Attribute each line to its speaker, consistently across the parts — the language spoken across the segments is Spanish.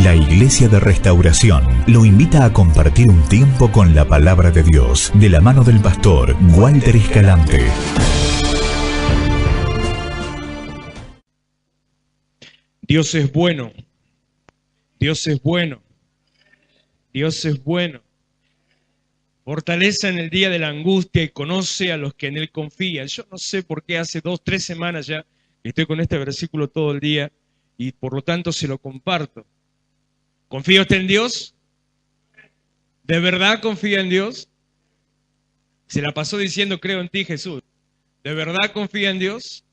Speaker 1: La Iglesia de Restauración lo invita a compartir un tiempo con la Palabra de Dios, de la mano del pastor Walter Escalante.
Speaker 2: Dios es bueno, Dios es bueno, Dios es bueno. Fortaleza en el día de la angustia y conoce a los que en Él confían. Yo no sé por qué hace 2, 3 semanas ya estoy con este versículo todo el día y por lo tanto se lo comparto. ¿Confía usted en Dios? ¿De verdad confía en Dios? Se la pasó diciendo creo en ti, Jesús. ¿De verdad confía en Dios?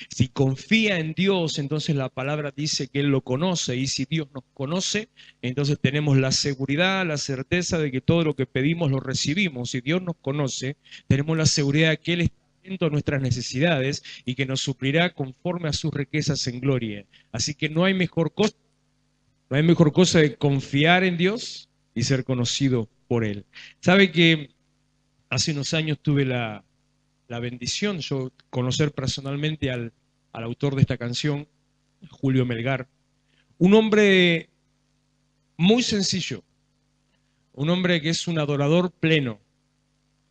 Speaker 2: Si confía en Dios, entonces la palabra dice que Él lo conoce, y si Dios nos conoce, entonces tenemos la seguridad, la certeza de que todo lo que pedimos lo recibimos. Si Dios nos conoce, tenemos la seguridad de que Él está atento a nuestras necesidades y que nos suplirá conforme a sus riquezas en gloria. Así que no hay mejor cosa de confiar en Dios y ser conocido por Él. ¿Sabe que hace unos años tuve la bendición, yo conocer personalmente al autor de esta canción, Julio Melgar, un hombre muy sencillo, un hombre que es un adorador pleno,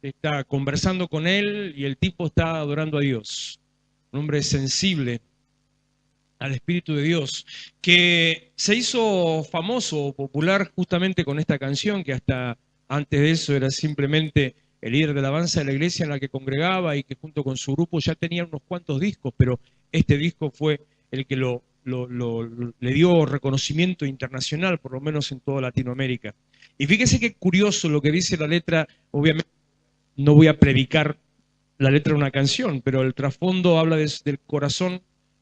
Speaker 2: está conversando con él y el tipo está adorando a Dios, un hombre sensible al Espíritu de Dios, que se hizo famoso, popular justamente con esta canción, que hasta antes de eso era simplemente el líder de alabanza de la iglesia en la que congregaba y que junto con su grupo ya tenía unos cuantos discos, pero este disco fue el que le dio reconocimiento internacional, por lo menos en toda Latinoamérica. Y fíjese qué curioso lo que dice la letra. Obviamente no voy a predicar la letra de una canción, pero el trasfondo habla del corazón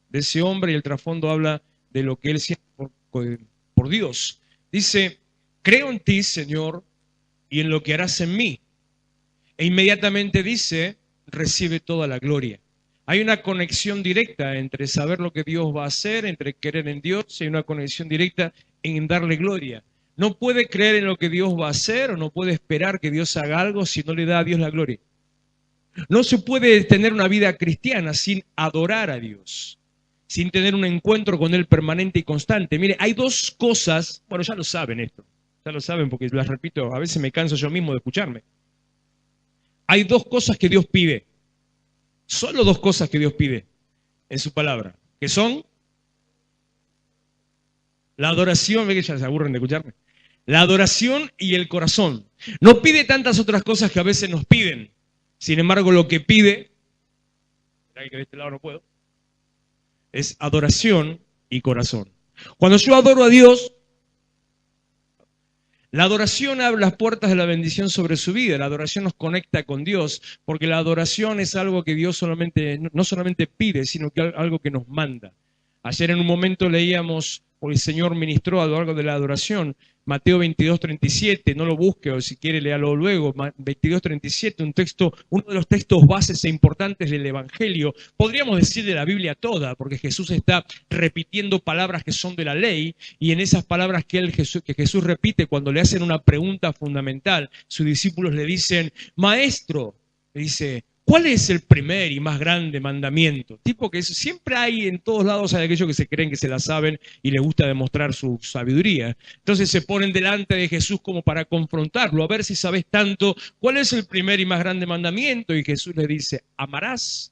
Speaker 2: de ese hombre y el trasfondo habla de lo que él siente por Dios. Dice, creo en ti, Señor, y en lo que harás en mí. E inmediatamente dice, recibe toda la gloria. Hay una conexión directa entre saber lo que Dios va a hacer, entre creer en Dios, y hay una conexión directa en darle gloria. No puede creer en lo que Dios va a hacer o no puede esperar que Dios haga algo si no le da a Dios la gloria. No se puede tener una vida cristiana sin adorar a Dios, sin tener un encuentro con Él permanente y constante. Mire, hay dos cosas, bueno, ya lo saben esto, ya lo saben porque las repito, a veces me canso yo mismo de escucharme. Hay dos cosas que Dios pide, solo dos cosas que Dios pide en su palabra, que son la adoración, ve que ya se aburren de escucharme, la adoración y el corazón. No pide tantas otras cosas que a veces nos piden, sin embargo lo que pide, que de este lado no puedo, es adoración y corazón. Cuando yo adoro a Dios, la adoración abre las puertas de la bendición sobre su vida. La adoración nos conecta con Dios, porque la adoración es algo que Dios no solamente pide, sino que algo que nos manda. Ayer en un momento leíamos, o el Señor ministró a lo largo de la adoración, Mateo 22:37, no lo busque, o si quiere léalo luego, 22:37, uno de los textos bases e importantes del Evangelio, podríamos decir de la Biblia toda, porque Jesús está repitiendo palabras que son de la ley, y en esas palabras que Jesús repite cuando le hacen una pregunta fundamental, sus discípulos le dicen, Maestro, le dice, ¿cuál es el primer y más grande mandamiento? Tipo que siempre hay en todos lados hay aquellos que se creen que se la saben y les gusta demostrar su sabiduría. Entonces se ponen delante de Jesús como para confrontarlo, a ver si sabes tanto, ¿cuál es el primer y más grande mandamiento? Y Jesús le dice, amarás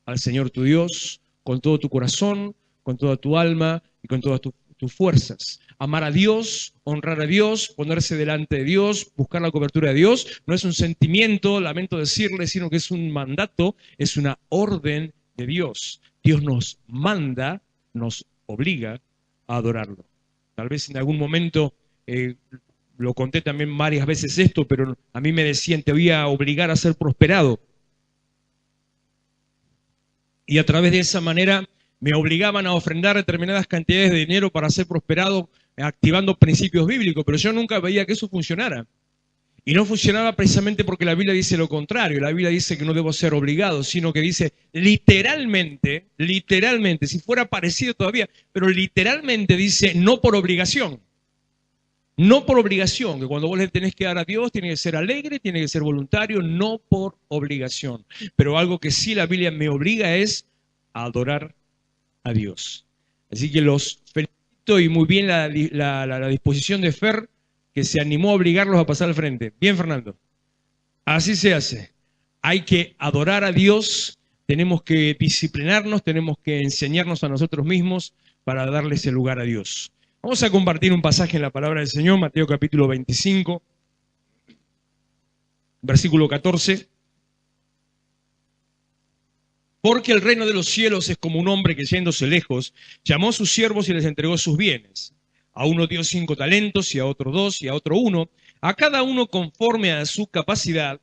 Speaker 2: al Señor tu Dios con todo tu corazón, con toda tu alma y con todas tus fuerzas. Amar a Dios, honrar a Dios, ponerse delante de Dios, buscar la cobertura de Dios, no es un sentimiento, lamento decirle, sino que es un mandato, es una orden de Dios. Dios nos manda, nos obliga a adorarlo. Tal vez en algún momento, lo conté también varias veces esto, pero a mí me decían, te voy a obligar a ser prosperado. Y a través de esa manera me obligaban a ofrendar determinadas cantidades de dinero para ser prosperado, activando principios bíblicos, pero yo nunca veía que eso funcionara. Y no funcionaba precisamente porque la Biblia dice lo contrario. La Biblia dice que no debo ser obligado, sino que dice literalmente, si fuera parecido todavía, pero literalmente dice no por obligación. No por obligación, que cuando vos le tenés que dar a Dios tiene que ser alegre, tiene que ser voluntario, no por obligación. Pero algo que sí la Biblia me obliga es a adorar a Dios. Así que los felicito visto y muy bien la disposición de Fer, que se animó a obligarlos a pasar al frente. Bien, Fernando. Así se hace. Hay que adorar a Dios, tenemos que disciplinarnos, tenemos que enseñarnos a nosotros mismos para darle ese lugar a Dios. Vamos a compartir un pasaje en la palabra del Señor, Mateo capítulo 25, versículo 14. Porque el reino de los cielos es como un hombre que yéndose lejos, llamó a sus siervos y les entregó sus bienes. A uno dio 5 talentos, y a otro 2, y a otro 1, a cada uno conforme a su capacidad,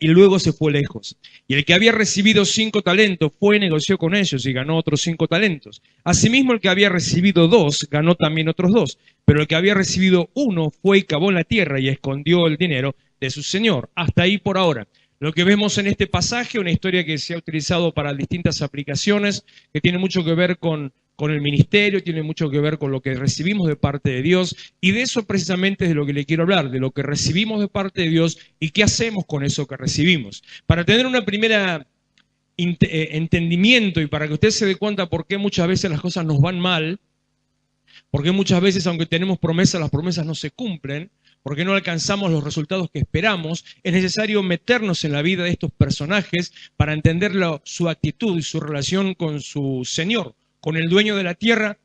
Speaker 2: y luego se fue lejos. Y el que había recibido 5 talentos fue y negoció con ellos, y ganó otros 5 talentos. Asimismo, el que había recibido 2, ganó también otros 2. Pero el que había recibido 1 fue y cavó en la tierra y escondió el dinero de su señor. Hasta ahí por ahora. Lo que vemos en este pasaje, una historia que se ha utilizado para distintas aplicaciones, que tiene mucho que ver con el ministerio, tiene mucho que ver con lo que recibimos de parte de Dios, y de eso precisamente es de lo que le quiero hablar, de lo que recibimos de parte de Dios y qué hacemos con eso que recibimos. Para tener una primera entendimiento y para que usted se dé cuenta por qué muchas veces las cosas nos van mal, por qué muchas veces aunque tenemos promesas, las promesas no se cumplen, porque no alcanzamos los resultados que esperamos, es necesario meternos en la vida de estos personajes para entender su actitud y su relación con su Señor, con el dueño de la tierra,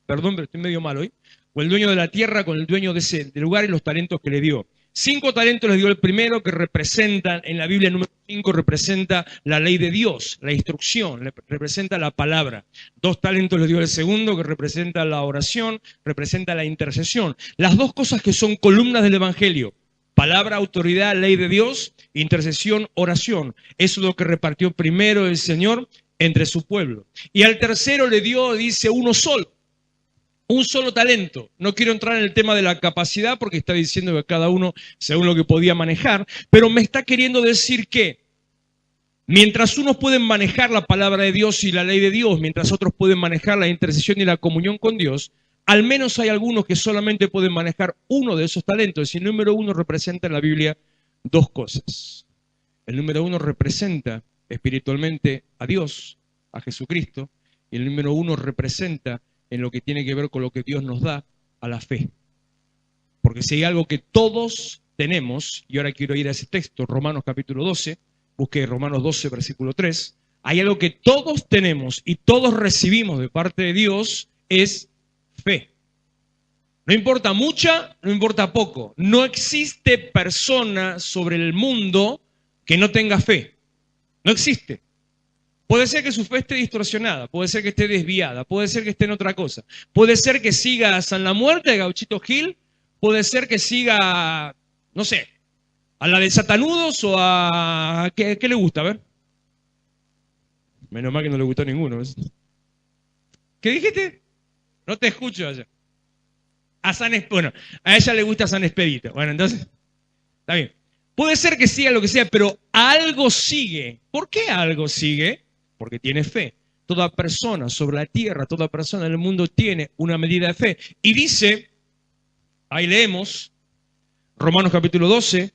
Speaker 2: perdón, pero estoy medio mal hoy, con el dueño de la tierra, con el dueño de ese lugar y los talentos que le dio. 5 talentos les dio el primero, que representan, en la Biblia número 5, representa la ley de Dios, la instrucción, representa la palabra. 2 talentos les dio el segundo, que representa la oración, representa la intercesión. Las dos cosas que son columnas del Evangelio, palabra, autoridad, ley de Dios, intercesión, oración. Eso es lo que repartió primero el Señor entre su pueblo. Y al tercero le dio, dice, uno solo. Un solo talento. No quiero entrar en el tema de la capacidad porque está diciendo que cada uno según lo que podía manejar, pero me está queriendo decir que mientras unos pueden manejar la palabra de Dios y la ley de Dios, mientras otros pueden manejar la intercesión y la comunión con Dios, al menos hay algunos que solamente pueden manejar uno de esos talentos. Y el número 1 representa en la Biblia 2 cosas. El número 1 representa espiritualmente a Dios, a Jesucristo, y el número 1 representa en lo que tiene que ver con lo que Dios nos da, a la fe. Porque si hay algo que todos tenemos, y ahora quiero ir a ese texto, Romanos capítulo 12, busque Romanos 12, versículo 3, hay algo que todos tenemos y todos recibimos de parte de Dios, es fe. No importa mucha, no importa poco. No existe persona sobre el mundo que no tenga fe. No existe. Puede ser que su fe esté distorsionada, puede ser que esté desviada, puede ser que esté en otra cosa. Puede ser que siga a San La Muerte, a Gauchito Gil, puede ser que siga, no sé, a la de Satanudos o a... ¿Qué le gusta? A ver. Menos mal que no le gustó ninguno. ¿Ves? ¿Qué dijiste? No te escucho allá. Bueno, a ella le gusta San Expedito. Bueno, entonces, está bien. Puede ser que siga lo que sea, pero algo sigue. ¿Por qué algo sigue? Porque tiene fe. Toda persona sobre la tierra, toda persona en el mundo tiene una medida de fe. Y dice, ahí leemos, Romanos capítulo 12,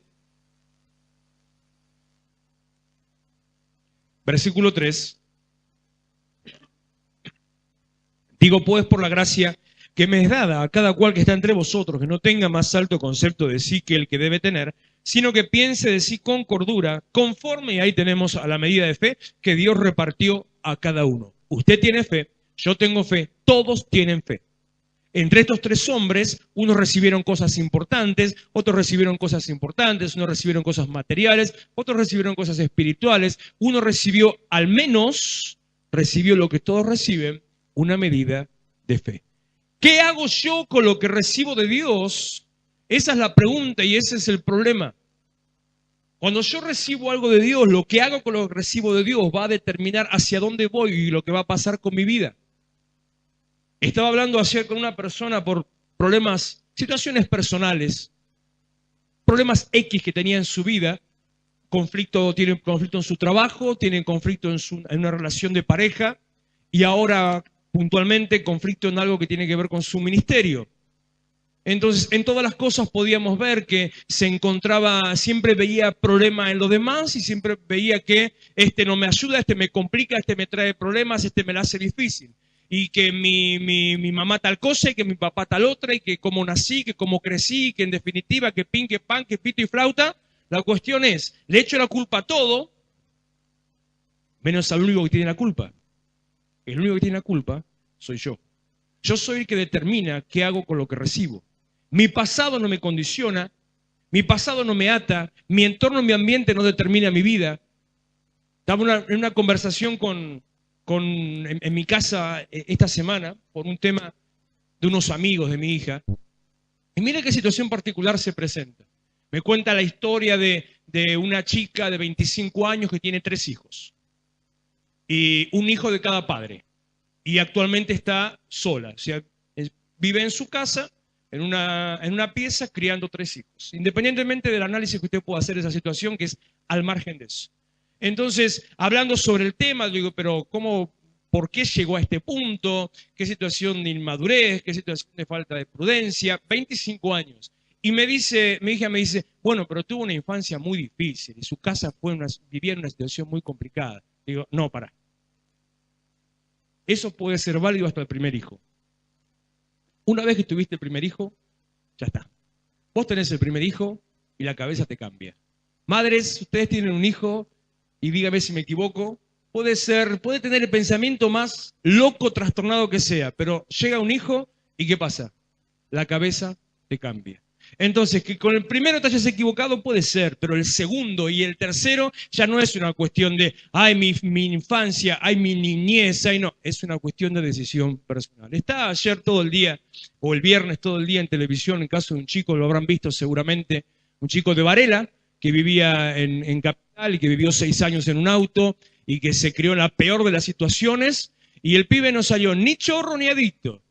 Speaker 2: versículo 3. Digo pues por la gracia que me es dada a cada cual que está entre vosotros, que no tenga más alto concepto de sí que el que debe tener, sino que piense de sí con cordura, conforme, y ahí tenemos a la medida de fe que Dios repartió a cada uno. Usted tiene fe, yo tengo fe, todos tienen fe. Entre estos 3 hombres, unos recibieron cosas importantes, otros recibieron cosas importantes, unos recibieron cosas materiales, otros recibieron cosas espirituales, uno recibió, al menos, recibió lo que todos reciben, una medida de fe. ¿Qué hago yo con lo que recibo de Dios? Esa es la pregunta y ese es el problema. Cuando yo recibo algo de Dios, lo que hago con lo que recibo de Dios va a determinar hacia dónde voy y lo que va a pasar con mi vida. Estaba hablando ayer con una persona por problemas, situaciones personales, problemas X que tenía en su vida, tiene conflicto en su trabajo, tiene conflicto en una relación de pareja y ahora puntualmente conflicto en algo que tiene que ver con su ministerio. Entonces, en todas las cosas podíamos ver que siempre veía problema en los demás y siempre veía que este no me ayuda, este me complica, este me trae problemas, este me la hace difícil. y que mi mamá tal cosa, y que mi papá tal otra, y que cómo nací, que cómo crecí, que en definitiva, que pin, que pan, que pito y flauta. La cuestión es, le echo la culpa a todo, menos al único que tiene la culpa. El único que tiene la culpa soy yo. Yo soy el que determina qué hago con lo que recibo. Mi pasado no me condiciona, mi pasado no me ata, mi entorno, mi ambiente no determina mi vida. Estaba en una conversación en mi casa esta semana por un tema de unos amigos de mi hija. Y mire qué situación particular se presenta. Me cuenta la historia de una chica de 25 años que tiene 3 hijos. Y un hijo de cada padre. Y actualmente está sola. O sea, vive en su casa, en una pieza, criando 3 hijos. Independientemente del análisis que usted pueda hacer de esa situación, que es al margen de eso. Entonces, hablando sobre el tema, digo, pero ¿por qué llegó a este punto? ¿Qué situación de inmadurez? ¿Qué situación de falta de prudencia? 25 años. Y mi hija me dice, bueno, pero tuvo una infancia muy difícil y su casa vivía en una situación muy complicada. Digo, no, pará. Eso puede ser válido hasta el primer hijo. Una vez que tuviste el primer hijo, ya está. Vos tenés el primer hijo y la cabeza te cambia. Madres, ustedes tienen un hijo, y dígame si me equivoco, puede tener el pensamiento más loco, trastornado que sea, pero llega un hijo y ¿qué pasa? La cabeza te cambia. Entonces, que con el primero te hayas equivocado puede ser, pero el segundo y el tercero ya no es una cuestión de, ay, mi infancia, ay, mi niñez, ay, no, es una cuestión de decisión personal. Está ayer todo el día, o el viernes todo el día en televisión, en caso de un chico, lo habrán visto seguramente, un chico de Varela, que vivía en Capital y que vivió 6 años en un auto y que se crió en la peor de las situaciones, y el pibe no salió ni chorro ni adicto.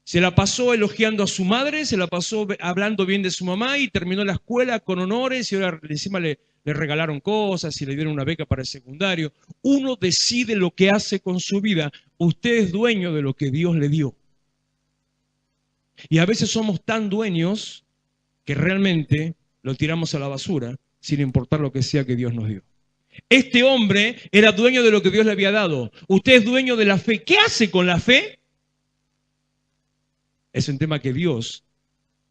Speaker 2: Se la pasó elogiando a su madre, se la pasó hablando bien de su mamá y terminó la escuela con honores y ahora encima le regalaron cosas y le dieron una beca para el secundario. Uno decide lo que hace con su vida. Usted es dueño de lo que Dios le dio. Y a veces somos tan dueños que realmente lo tiramos a la basura sin importar lo que sea que Dios nos dio. Este hombre era dueño de lo que Dios le había dado. Usted es dueño de la fe. ¿Qué hace con la fe? Es un tema que Dios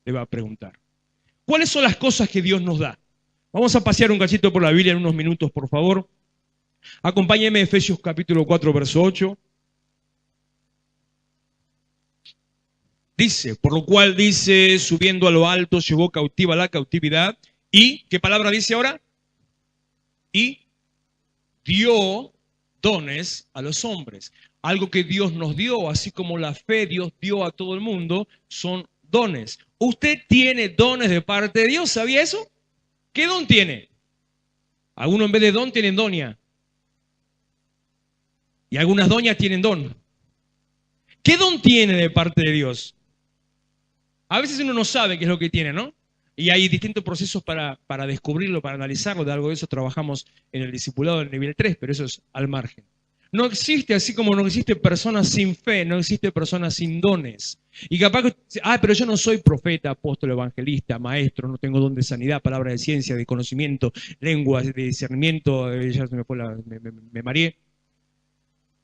Speaker 2: le va a preguntar. ¿Cuáles son las cosas que Dios nos da? Vamos a pasear un cachito por la Biblia en unos minutos, por favor. Acompáñeme a Efesios capítulo 4, verso 8. Dice, por lo cual dice, subiendo a lo alto, llevó cautiva la cautividad. ¿Y qué palabra dice ahora? Y dio dones a los hombres. Algo que Dios nos dio, así como la fe Dios dio a todo el mundo, son dones. Usted tiene dones de parte de Dios, ¿sabía eso? ¿Qué don tiene? Algunos en vez de don tienen doña. Y algunas doñas tienen don. ¿Qué don tiene de parte de Dios? A veces uno no sabe qué es lo que tiene, ¿no? Y hay distintos procesos para descubrirlo, para analizarlo. De algo de eso trabajamos en el discipulado del nivel 3, pero eso es al margen. No existe, así como no existe personas sin fe, no existe personas sin dones. Y capaz que, pero yo no soy profeta, apóstol, evangelista, maestro, no tengo don de sanidad, palabra de ciencia, de conocimiento, lengua, de discernimiento, ya se me fue me mareé.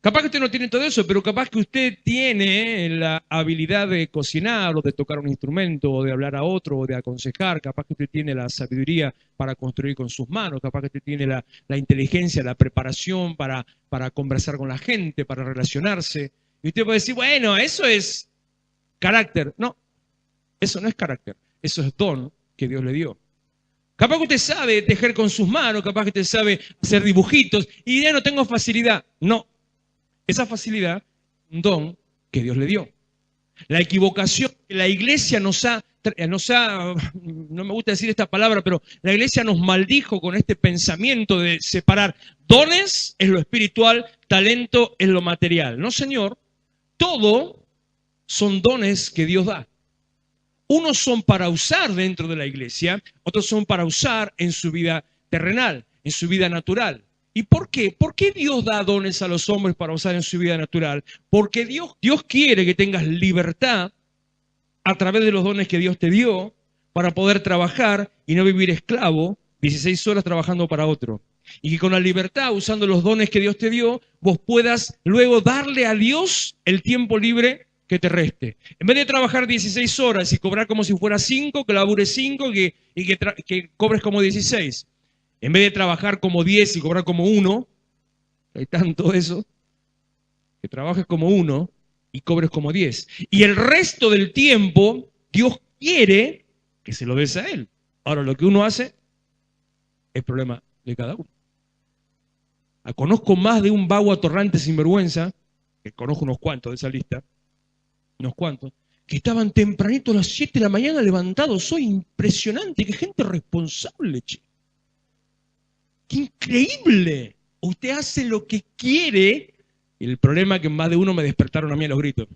Speaker 2: Capaz que usted no tiene todo eso, pero capaz que usted tiene la habilidad de cocinar o de tocar un instrumento o de hablar a otro o de aconsejar. Capaz que usted tiene la sabiduría para construir con sus manos. Capaz que usted tiene la inteligencia, la preparación para conversar con la gente, para relacionarse. Y usted puede decir, bueno, eso es carácter. No, eso no es carácter. Eso es don que Dios le dio. Capaz que usted sabe tejer con sus manos, capaz que usted sabe hacer dibujitos y ya no tengo facilidad. No. Esa facilidad, un don que Dios le dio. La equivocación que la iglesia nos ha, no me gusta decir esta palabra, pero la iglesia nos maldijo con este pensamiento de separar dones es lo espiritual, talento es lo material. No, señor, todo son dones que Dios da. Unos son para usar dentro de la iglesia, otros son para usar en su vida terrenal, en su vida natural. ¿Y por qué? ¿Por qué Dios da dones a los hombres para usar en su vida natural? Porque Dios quiere que tengas libertad a través de los dones que Dios te dio para poder trabajar y no vivir esclavo 16 horas trabajando para otro. Y que con la libertad, usando los dones que Dios te dio, vos puedas luego darle a Dios el tiempo libre que te reste. En vez de trabajar 16 horas y cobrar como si fuera 5, que labures 5 que cobres como 16. En vez de trabajar como 10 y cobrar como 1, hay tanto eso, que trabajes como 1 y cobres como 10. Y el resto del tiempo, Dios quiere que se lo des a Él. Ahora, lo que uno hace es problema de cada uno. Conozco más de un vago atorrante sinvergüenza, que conozco unos cuantos de esa lista, unos cuantos, que estaban tempranito a las 7 de la mañana levantados. Soy impresionante, qué gente responsable, che. ¡Qué increíble! Usted hace lo que quiere. Y el problema es que más de uno me despertaron a mí a los gritos.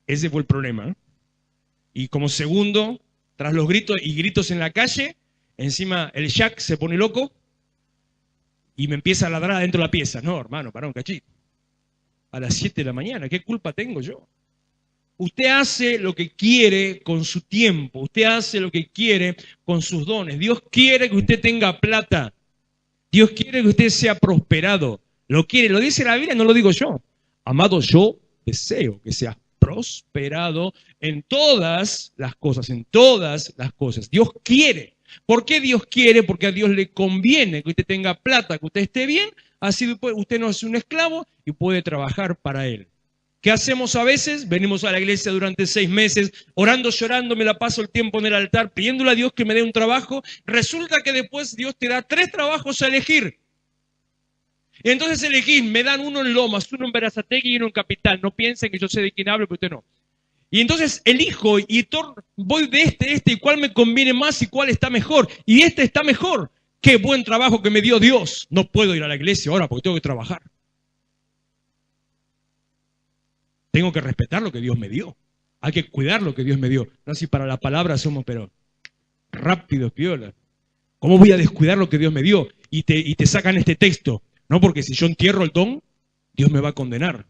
Speaker 2: Ese fue el problema, ¿eh? Y como segundo, tras los gritos y gritos en la calle, encima el Jack se pone loco y me empieza a ladrar adentro de la pieza. No, hermano, pará un cachito. A las 7 de la mañana, ¿qué culpa tengo yo? Usted hace lo que quiere con su tiempo. Usted hace lo que quiere con sus dones. Dios quiere que usted tenga plata. Dios quiere que usted sea prosperado. Lo quiere, lo dice la Biblia, no lo digo yo. Amado, yo deseo que seas prosperado en todas las cosas, en todas las cosas. Dios quiere. ¿Por qué Dios quiere? Porque a Dios le conviene que usted tenga plata, que usted esté bien, así usted no es un esclavo y puede trabajar para Él. ¿Qué hacemos a veces? Venimos a la iglesia durante 6 meses, orando, llorando, me la paso el tiempo en el altar, pidiéndole a Dios que me dé un trabajo. Resulta que después Dios te da 3 trabajos a elegir. Y entonces elegís, me dan uno en Lomas, uno en Berazategui y uno en Capital. No piensen que yo sé de quién hablo, pero usted no. Y entonces elijo y voy de este, y cuál me conviene más y cuál está mejor. Y este está mejor. Qué buen trabajo que me dio Dios. No puedo ir a la iglesia ahora porque tengo que trabajar. Tengo que respetar lo que Dios me dio. Hay que cuidar lo que Dios me dio. No si para la palabra somos, pero rápidos, piola. ¿Cómo voy a descuidar lo que Dios me dio? Y te sacan este texto. No, porque si yo entierro el don, Dios me va a condenar.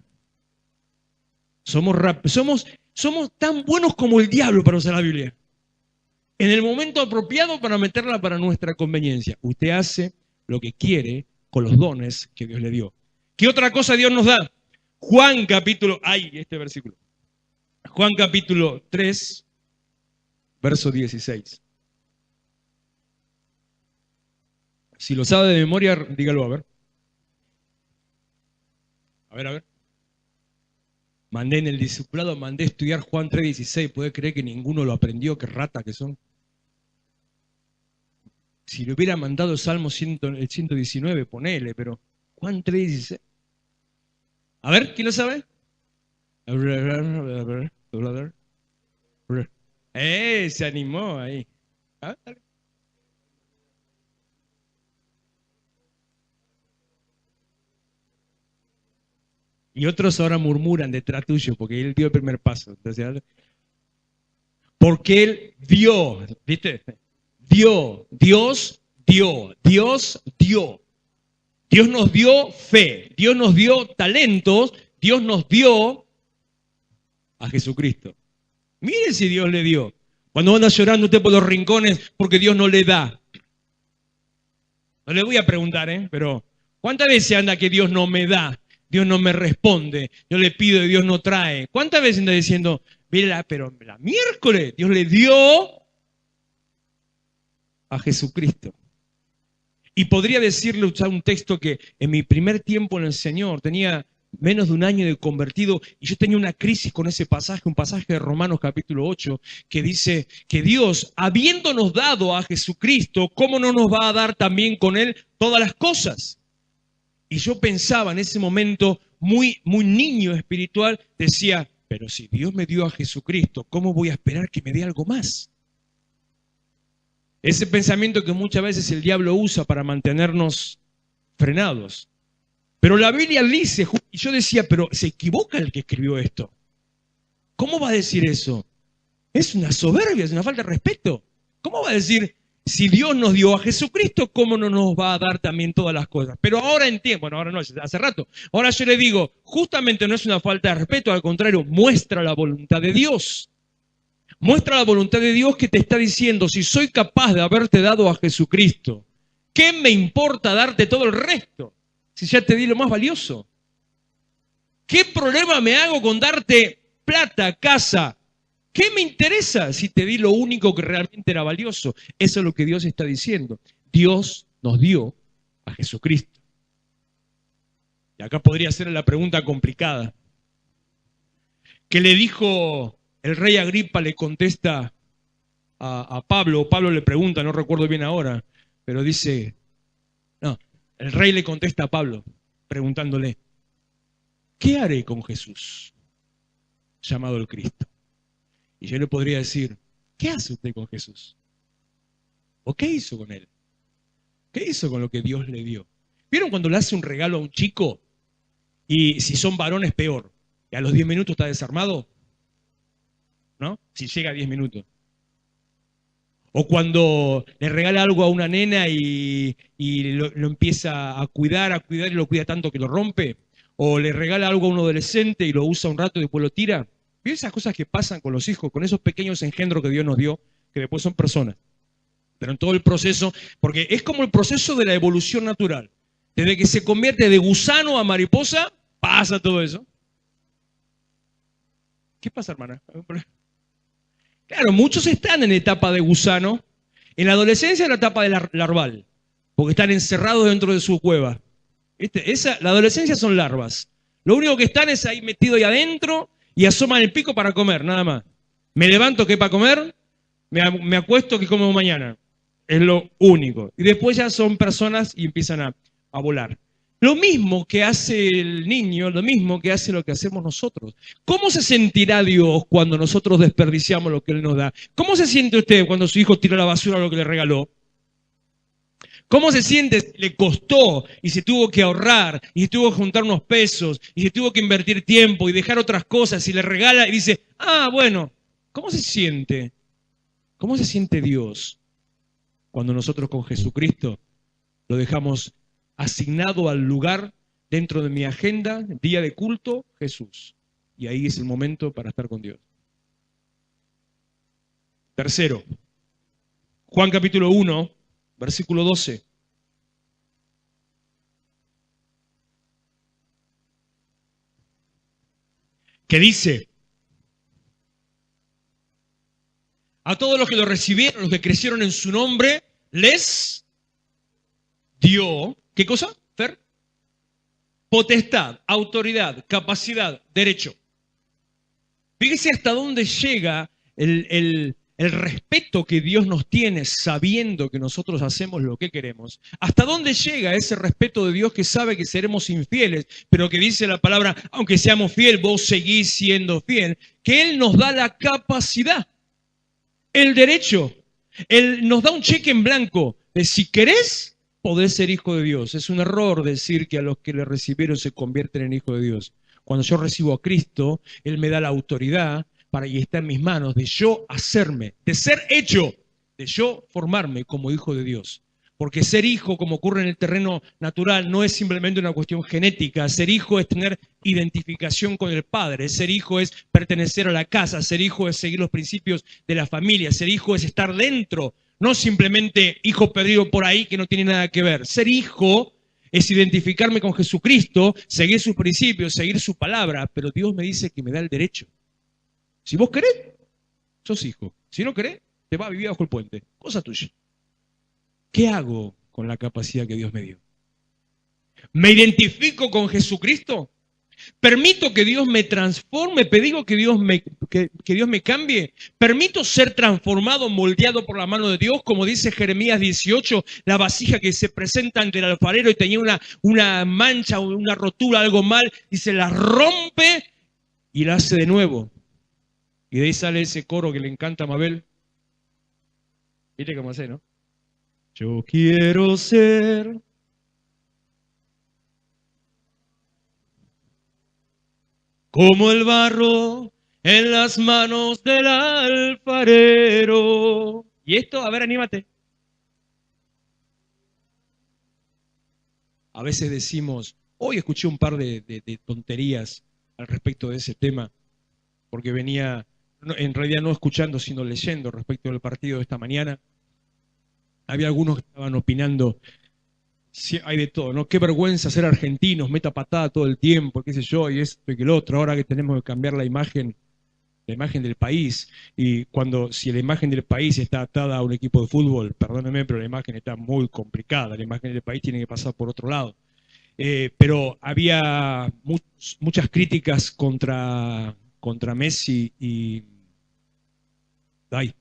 Speaker 2: Somos tan buenos como el diablo para usar la Biblia. En el momento apropiado para meterla para nuestra conveniencia. Usted hace lo que quiere con los dones que Dios le dio. ¿Qué otra cosa Dios nos da? Juan capítulo, este versículo. Juan capítulo 3, verso 16. Si lo sabe de memoria, dígalo a ver. A ver. Mandé en el discipulado, mandé estudiar Juan 3:16. ¿Puede creer que ninguno lo aprendió? Qué rata que son. Si le hubiera mandado el Salmo 119, ponele, pero Juan 3:16. A ver, ¿quién lo sabe? Se animó ahí. Dale. Y otros ahora murmuran detrás tuyo porque él dio el primer paso. Entonces, porque él dio, ¿viste? Dios dio. Dios nos dio fe, Dios nos dio talentos, Dios nos dio a Jesucristo. Mire si Dios le dio. Cuando anda llorando usted por los rincones porque Dios no le da. No le voy a preguntar, pero ¿cuántas veces anda que Dios no me da? Dios no me responde, yo le pido y Dios no trae. ¿Cuántas veces anda diciendo, mira, pero la miércoles Dios le dio a Jesucristo? Y podría decirle, usar un texto que en mi primer tiempo en el Señor, tenía menos de un año de convertido, y yo tenía una crisis con ese pasaje, un pasaje de Romanos capítulo 8, que dice que Dios, habiéndonos dado a Jesucristo, ¿cómo no nos va a dar también con Él todas las cosas? Y yo pensaba en ese momento, muy niño espiritual, decía, pero si Dios me dio a Jesucristo, ¿cómo voy a esperar que me dé algo más? Ese pensamiento que muchas veces el diablo usa para mantenernos frenados. Pero la Biblia dice, y yo decía, pero se equivoca el que escribió esto. ¿Cómo va a decir eso? Es una soberbia, es una falta de respeto. ¿Cómo va a decir, si Dios nos dio a Jesucristo, cómo no nos va a dar también todas las cosas? Pero ahora entiendo, bueno, ahora no, hace rato. Ahora yo le digo, justamente no es una falta de respeto, al contrario, muestra la voluntad de Dios. Muestra la voluntad de Dios que te está diciendo, si soy capaz de haberte dado a Jesucristo, ¿qué me importa darte todo el resto? Si ya te di lo más valioso. ¿Qué problema me hago con darte plata, casa? ¿Qué me interesa si te di lo único que realmente era valioso? Eso es lo que Dios está diciendo. Dios nos dio a Jesucristo. Y acá podría ser la pregunta complicada. ¿Qué le dijo el rey Agripa? Le contesta a Pablo. Pablo le pregunta, no recuerdo bien ahora, pero dice, no, el rey le contesta a Pablo, preguntándole, ¿qué haré con Jesús, llamado el Cristo? Y yo le podría decir, ¿qué hace usted con Jesús? ¿O qué hizo con él? ¿Qué hizo con lo que Dios le dio? ¿Vieron cuando le hace un regalo a un chico? Y si son varones, peor. Y a los 10 minutos está desarmado, ¿no? Si llega a 10 minutos. O cuando le regala algo a una nena y lo empieza a cuidar y lo cuida tanto que lo rompe. O le regala algo a un adolescente y lo usa un rato y después lo tira. ¿Vieron esas cosas que pasan con los hijos, con esos pequeños engendros que Dios nos dio, que después son personas? Pero en todo el proceso, porque es como el proceso de la evolución natural. Desde que se convierte de gusano a mariposa, pasa todo eso. ¿Qué pasa, hermana? Claro, muchos están en etapa de gusano, en la adolescencia en la etapa de larval, porque están encerrados dentro de su cueva. La adolescencia son larvas. Lo único que están es ahí metido ahí adentro y asoman el pico para comer, nada más. Me levanto que para comer, me acuesto que como mañana. Es lo único. Y después ya son personas y empiezan a volar. Lo mismo que hace el niño, lo mismo que hace lo que hacemos nosotros. ¿Cómo se sentirá Dios cuando nosotros desperdiciamos lo que Él nos da? ¿Cómo se siente usted cuando su hijo tira a la basura lo que le regaló? ¿Cómo se siente si le costó y se tuvo que ahorrar y se tuvo que juntar unos pesos y se tuvo que invertir tiempo y dejar otras cosas y le regala y dice, ah, bueno, ¿cómo se siente? ¿Cómo se siente Dios cuando nosotros con Jesucristo lo dejamos asignado al lugar dentro de mi agenda, día de culto, Jesús? Y ahí es el momento para estar con Dios. Tercero, Juan capítulo 1, versículo 12. Que dice, a todos los que lo recibieron, los que crecieron en su nombre, les dio, ¿qué cosa, Fer? Potestad, autoridad, capacidad, derecho. Fíjese hasta dónde llega el respeto que Dios nos tiene sabiendo que nosotros hacemos lo que queremos. Hasta dónde llega ese respeto de Dios que sabe que seremos infieles, pero que dice la palabra, aunque seamos fieles, vos seguís siendo fiel, que Él nos da la capacidad, el derecho. Él nos da un cheque en blanco de si querés, podés ser hijo de Dios. Es un error decir que a los que le recibieron se convierten en hijos de Dios. Cuando yo recibo a Cristo, Él me da la autoridad y está en mis manos de yo hacerme, de ser hecho, de yo formarme como hijo de Dios. Porque ser hijo, como ocurre en el terreno natural, no es simplemente una cuestión genética. Ser hijo es tener identificación con el Padre. Ser hijo es pertenecer a la casa. Ser hijo es seguir los principios de la familia. Ser hijo es estar dentro, no simplemente hijo perdido por ahí que no tiene nada que ver. Ser hijo es identificarme con Jesucristo, seguir sus principios, seguir su palabra. Pero Dios me dice que me da el derecho. Si vos querés, sos hijo. Si no querés, te vas a vivir bajo el puente. Cosa tuya. ¿Qué hago con la capacidad que Dios me dio? ¿Me identifico con Jesucristo? ¿Permito que Dios me transforme? ¿Pedigo que Dios me cambie? ¿Permito ser transformado, moldeado por la mano de Dios? Como dice Jeremías 18, la vasija que se presenta ante el alfarero y tenía una mancha, una rotura, algo mal, y se la rompe y la hace de nuevo. Y de ahí sale ese coro que le encanta a Mabel. ¿Viste cómo hace, no? Yo quiero ser como el barro en las manos del alfarero. Y esto, a ver, anímate. A veces decimos, hoy escuché un par de tonterías al respecto de ese tema, porque venía en realidad no escuchando, sino leyendo respecto al partido de esta mañana. Había algunos que estaban opinando, sí, hay de todo, ¿no? Qué vergüenza ser argentinos, meta patada todo el tiempo, qué sé yo, y esto y que lo otro. Ahora que tenemos que cambiar la imagen del país, y si la imagen del país está atada a un equipo de fútbol, perdónenme, pero la imagen está muy complicada, la imagen del país tiene que pasar por otro lado. Pero había muchas críticas contra Messi y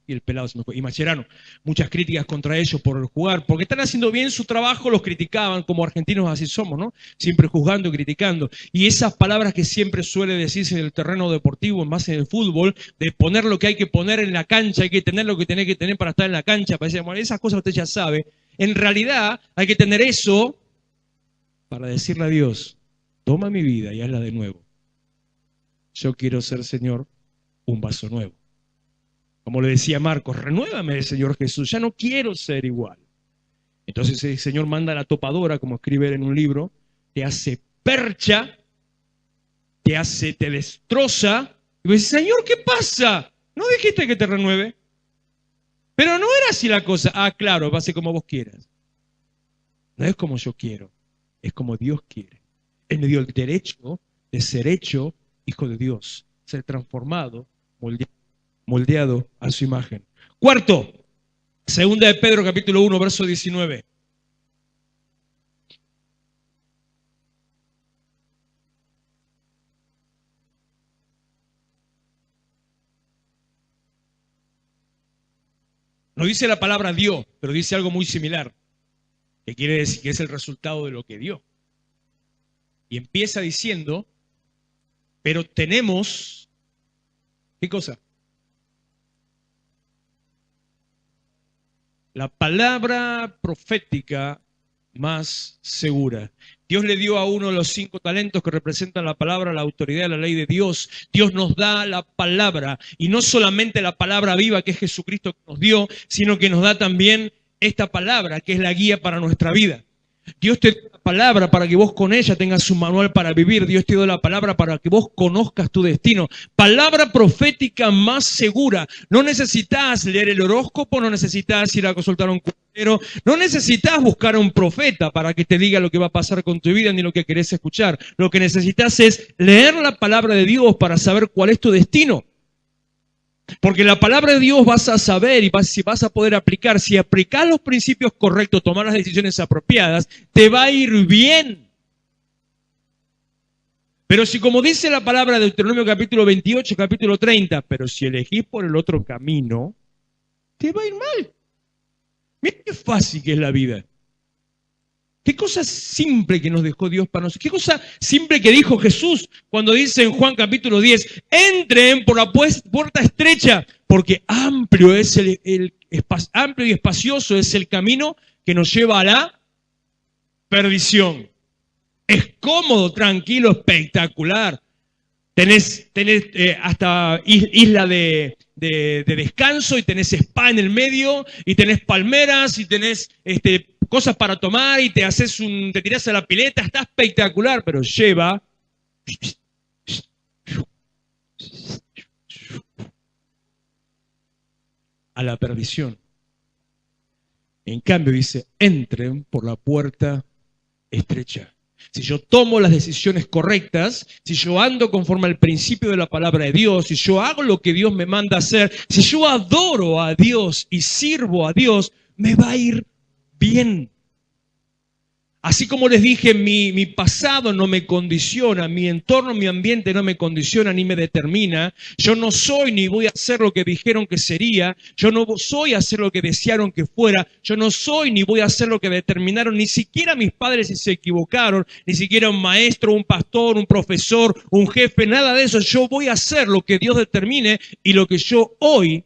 Speaker 2: el pelado se me fue, y Mascherano, muchas críticas contra ellos por jugar, porque están haciendo bien su trabajo, los criticaban, como argentinos así somos, ¿no? Siempre juzgando y criticando. Y esas palabras que siempre suele decirse en el terreno deportivo, más en el fútbol, de poner lo que hay que poner en la cancha, hay que tener lo que tenés que tener para estar en la cancha, para decir, bueno, esas cosas usted ya sabe. En realidad hay que tener eso para decirle a Dios, toma mi vida y hazla de nuevo. Yo quiero ser, Señor, un vaso nuevo. Como le decía Marcos, renuévame, Señor Jesús, ya no quiero ser igual. Entonces el Señor manda a la topadora, como escribe él en un libro, te hace percha, te destroza, y vos dices, Señor, ¿qué pasa? ¿No dijiste que te renueve? Pero no era así la cosa. Ah, claro, va a ser como vos quieras. No es como yo quiero, es como Dios quiere. Él me dio el derecho de ser hecho hijo de Dios, ser transformado, moldeado a su imagen. Cuarto, segunda de Pedro capítulo 1, verso 19. No dice la palabra dio, pero dice algo muy similar, que quiere decir que es el resultado de lo que dio. Y empieza diciendo, pero tenemos, ¿qué cosa? La palabra profética más segura. Dios le dio a uno de los 5 talentos que representan la palabra, la autoridad, la ley de Dios. Dios nos da la palabra, y no solamente la palabra viva que es Jesucristo que nos dio, sino que nos da también esta palabra que es la guía para nuestra vida. Dios te dio la palabra para que vos con ella tengas un manual para vivir. Dios te dio la palabra para que vos conozcas tu destino. Palabra profética más segura. No necesitas leer el horóscopo, no necesitas ir a consultar a un curandero, no necesitas buscar a un profeta para que te diga lo que va a pasar con tu vida ni lo que querés escuchar. Lo que necesitas es leer la palabra de Dios para saber cuál es tu destino. Porque la palabra de Dios vas a saber y vas a poder aplicar. Si aplicas los principios correctos, tomar las decisiones apropiadas, te va a ir bien. Pero si, como dice la palabra de Deuteronomio capítulo 28, capítulo 30, pero si elegís por el otro camino, te va a ir mal. Mira qué fácil que es la vida. Qué cosa simple que nos dejó Dios para nosotros. Qué cosa simple que dijo Jesús cuando dice en Juan capítulo 10, entren por la puerta estrecha, porque amplio y espacioso es el camino que nos lleva a la perdición. Es cómodo, tranquilo, espectacular. Tenés hasta isla de descanso, y tenés spa en el medio, y tenés palmeras, y tenés cosas para tomar, y te tirás a la pileta, está espectacular, pero lleva a la perdición. En cambio dice, entren por la puerta estrecha. Si yo tomo las decisiones correctas, si yo ando conforme al principio de la palabra de Dios, si yo hago lo que Dios me manda hacer, si yo adoro a Dios y sirvo a Dios, me va a ir bien. Así como les dije, mi pasado no me condiciona, mi entorno, mi ambiente no me condiciona ni me determina. Yo no soy ni voy a hacer lo que dijeron que sería. Yo no soy a hacer lo que desearon que fuera. Yo no soy ni voy a hacer lo que determinaron, ni siquiera mis padres si se equivocaron, ni siquiera un maestro, un pastor, un profesor, un jefe, nada de eso. Yo voy a hacer lo que Dios determine y lo que yo hoy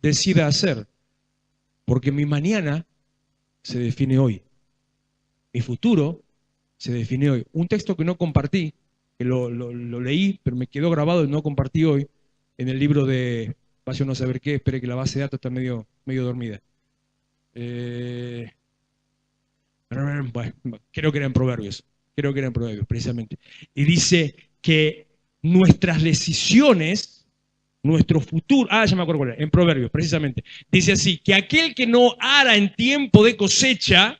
Speaker 2: decida hacer. Porque mi mañana se define hoy. Mi futuro se define hoy. Un texto que no compartí, que lo leí, pero me quedó grabado y no compartí hoy, en el libro de, vaya uno a saber qué, espere que la base de datos está medio dormida. Bueno, creo que eran Proverbios, precisamente. Y dice que nuestras decisiones Nuestro futuro, ya me acuerdo cuál era, en Proverbios, precisamente. Dice así, que aquel que no ara en tiempo de cosecha,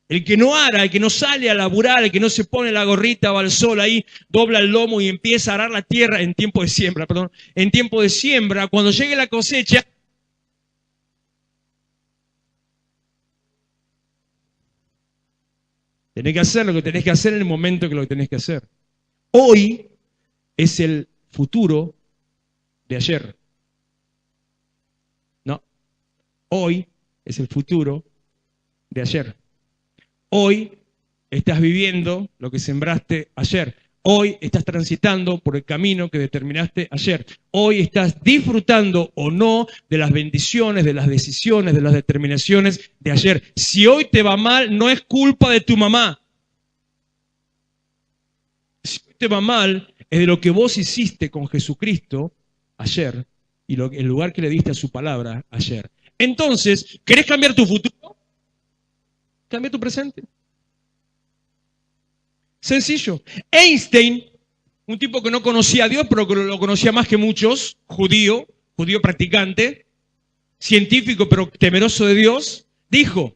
Speaker 2: el que no ara, el que no sale a laburar, el que no se pone la gorrita o al sol ahí, dobla el lomo y empieza a arar la tierra en tiempo de siembra, perdón, en tiempo de siembra, cuando llegue la cosecha, tenés que hacer lo que tenés que hacer en el momento que lo tenés que hacer. Hoy es el futuro de ayer. No, hoy es el futuro de ayer. Hoy estás viviendo lo que sembraste ayer. Hoy estás transitando por el camino que determinaste ayer. Hoy estás disfrutando o no de las bendiciones, de las decisiones, de las determinaciones de ayer. Si hoy te va mal, no es culpa de tu mamá. Si hoy te va mal, es de lo que vos hiciste con Jesucristo ayer y el lugar que le diste a su palabra ayer. Entonces, ¿querés cambiar tu futuro? Cambia tu presente. Sencillo. Einstein, un tipo que no conocía a Dios, pero que lo conocía más que muchos, judío practicante, científico pero temeroso de Dios, dijo,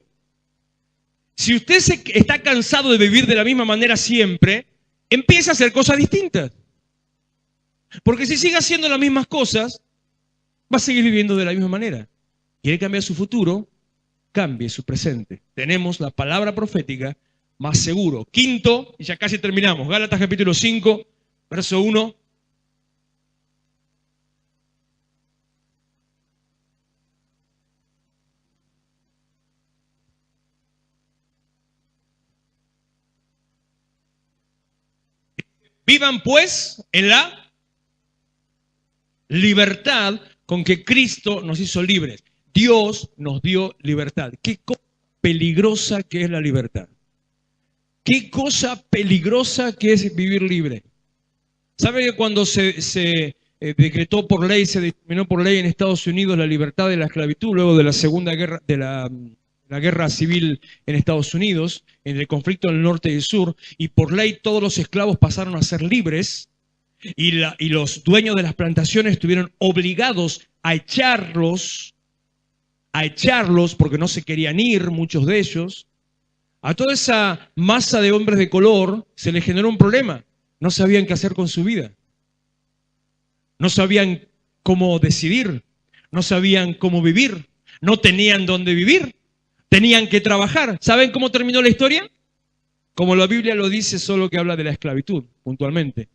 Speaker 2: si usted está cansado de vivir de la misma manera siempre, empieza a hacer cosas distintas. Porque si sigue haciendo las mismas cosas, va a seguir viviendo de la misma manera. ¿Quiere cambiar su futuro? Cambie su presente. Tenemos la palabra profética más seguro. Quinto, y ya casi terminamos, Gálatas capítulo 5, verso 1. Vivan pues en la libertad con que Cristo nos hizo libres. Dios nos dio libertad. Qué cosa peligrosa que es la libertad. Qué cosa peligrosa que es vivir libre. ¿Sabe que cuando se decretó por ley, se determinó por ley en Estados Unidos la libertad de la esclavitud luego de la Segunda Guerra, de la guerra civil en Estados Unidos, en el conflicto del norte y el sur, y por ley todos los esclavos pasaron a ser libres, y los dueños de las plantaciones estuvieron obligados a echarlos porque no se querían ir, muchos de ellos. A toda esa masa de hombres de color se les generó un problema. No sabían qué hacer con su vida. No sabían cómo decidir. No sabían cómo vivir. No tenían dónde vivir. Tenían que trabajar. ¿Saben cómo terminó la historia? Como la Biblia lo dice, solo que habla de la esclavitud, puntualmente.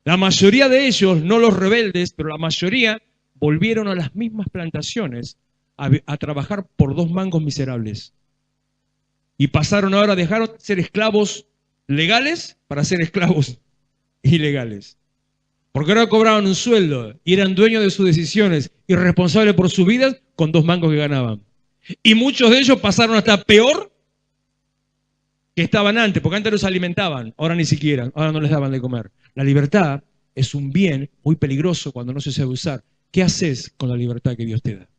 Speaker 2: La mayoría de ellos, no los rebeldes, pero la mayoría volvieron a las mismas plantaciones a trabajar por 2 mangos miserables. Y pasaron ahora, dejaron de ser esclavos legales para ser esclavos ilegales. Porque ahora cobraban un sueldo y eran dueños de sus decisiones y responsables por sus vidas con 2 mangos que ganaban. Y muchos de ellos pasaron hasta peor que estaban antes, porque antes los alimentaban, ahora ni siquiera, ahora no les daban de comer. La libertad es un bien muy peligroso cuando no se sabe usar. ¿Qué haces con la libertad que Dios te da?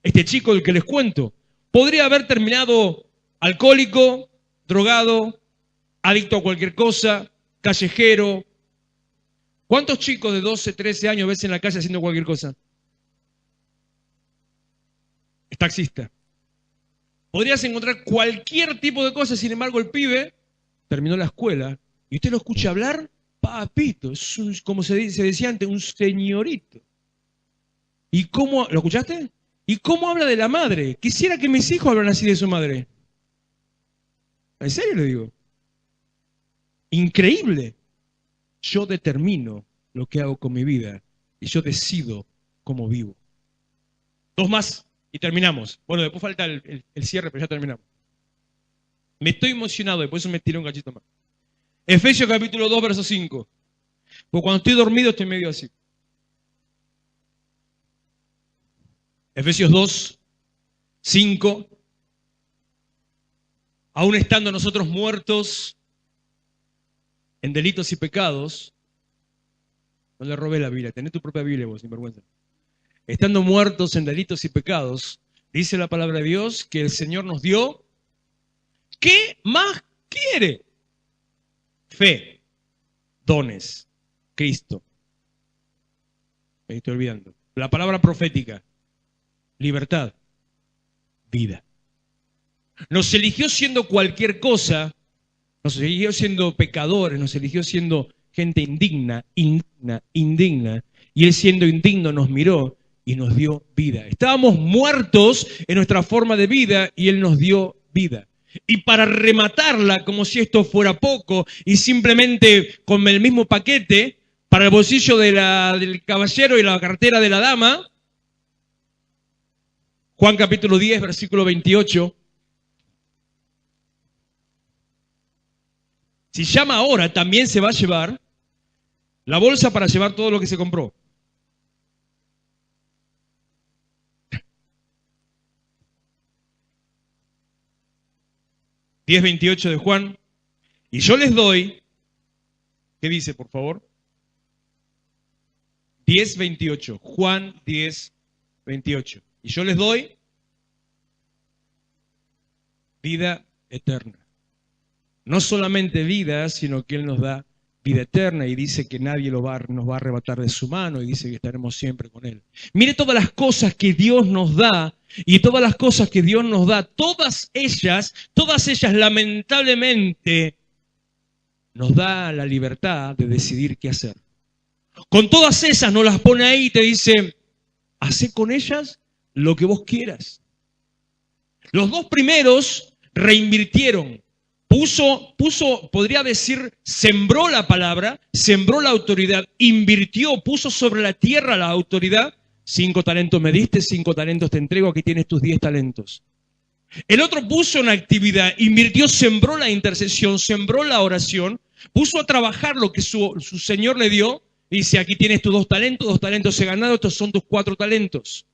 Speaker 2: Este chico del que les cuento podría haber terminado alcohólico, drogado, adicto a cualquier cosa, callejero. ¿Cuántos chicos de 12, 13 años ves en la calle haciendo cualquier cosa? Es taxista. Podrías encontrar cualquier tipo de cosa, sin embargo el pibe terminó la escuela y usted lo escucha hablar, papito, es como se decía antes, un señorito. ¿Y cómo, lo escuchaste? ¿Y cómo habla de la madre? Quisiera que mis hijos hablan así de su madre. ¿En serio le digo? Increíble. Yo determino lo que hago con mi vida y yo decido cómo vivo. 2 más y terminamos. Bueno, después falta el cierre, pero ya terminamos. Me estoy emocionado y por eso me tiré un cachito más. Efesios capítulo 2, verso 5. Porque cuando estoy dormido estoy medio así. Efesios 2, 5. Aún estando nosotros muertos en delitos y pecados, no le robé la Biblia, tenés tu propia Biblia vos, sinvergüenza. Estando muertos en delitos y pecados, dice la palabra de Dios que el Señor nos dio, ¿qué más quiere? Fe, dones, Cristo. Me estoy olvidando. La palabra profética. Libertad. Vida. Nos eligió siendo cualquier cosa. Nos eligió siendo pecadores. Nos eligió siendo gente indigna. Y Él siendo indigno nos miró y nos dio vida. Estábamos muertos en nuestra forma de vida y Él nos dio vida. Y para rematarla, como si esto fuera poco, y simplemente con el mismo paquete, para el bolsillo del caballero y la cartera de la dama, Juan capítulo 10, versículo 28. Si llama ahora, también se va a llevar la bolsa para llevar todo lo que se compró. Diez 28 de Juan. Y yo les doy, ¿qué dice, por favor? 10:28. Juan 10:28. Y yo les doy vida eterna. No solamente vida, sino que Él nos da vida eterna y dice que nadie nos va a arrebatar de su mano y dice que estaremos siempre con Él. Mire todas las cosas que Dios nos da y todas las cosas que Dios nos da, todas ellas lamentablemente nos da la libertad de decidir qué hacer. Con todas esas nos las pone ahí y te dice, hacé con ellas lo que vos quieras. Los dos primeros reinvirtieron. Puso, podría decir, sembró la palabra, sembró la autoridad, invirtió, puso sobre la tierra la autoridad. 5 talentos me diste, 5 talentos te entrego, aquí tienes tus 10 talentos. El otro puso una actividad, invirtió, sembró la intercesión, sembró la oración, puso a trabajar lo que su Señor le dio. Dice, aquí tienes tus 2 talentos he ganado, estos son tus 4 talentos.